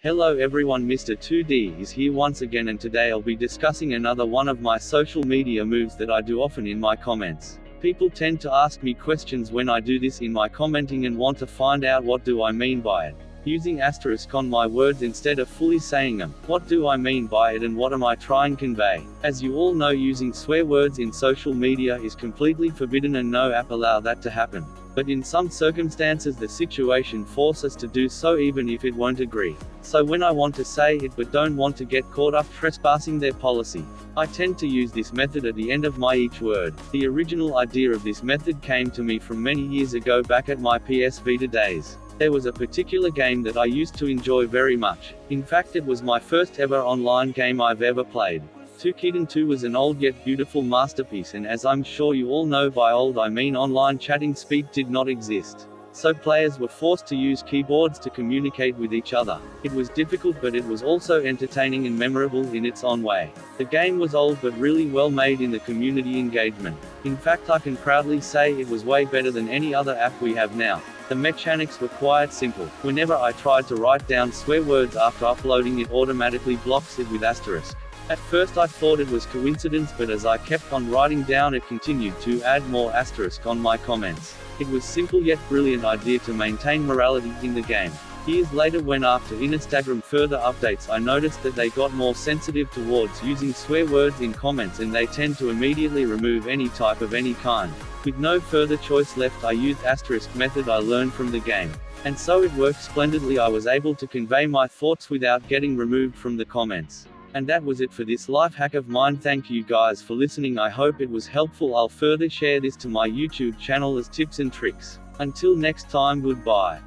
Hello everyone, Mr. 2D is here once again, and today I'll be discussing another one of my social media moves that I do often in my comments. People tend to ask me questions when I do this in my commenting and want to find out what do I mean by it. Using asterisk on my words instead of fully saying them. What do I mean by it and what am I trying to convey? As you all know, using swear words in social media is completely forbidden and no app allows that to happen. But in some circumstances the situation forces us to do so even if it won't agree. So when I want to say it but don't want to get caught up trespassing their policy, I tend to use this method at the end of each word. The original idea of this method came to me from many years ago back at my PS Vita days. There was a particular game that I used to enjoy very much. In fact, it was my first ever online game I've ever played. Toukiden 2 was an old yet beautiful masterpiece, and as I'm sure you all know by old I mean online chatting speed did not exist. So players were forced to use keyboards to communicate with each other. It was difficult, but it was also entertaining and memorable in its own way. The game was old but really well made in the community engagement. In fact, I can proudly say it was way better than any other app we have now. The mechanics were quite simple. Whenever I tried to write down swear words after uploading, it automatically blocks it with asterisk. At first I thought it was coincidence, but as I kept on writing down it continued to add more asterisk on my comments. It was simple yet brilliant idea to maintain morality in the game. Years later, when after Instagram further updates I noticed that they got more sensitive towards using swear words in comments and they tend to immediately remove any type of any kind. With no further choice left, I used asterisk method I learned from the game. And so it worked splendidly. I was able to convey my thoughts without getting removed from the comments. And that was it for this life hack of mine. Thank you guys for listening. I hope it was helpful. I'll further share this to my YouTube channel as tips and tricks. Until next time, goodbye.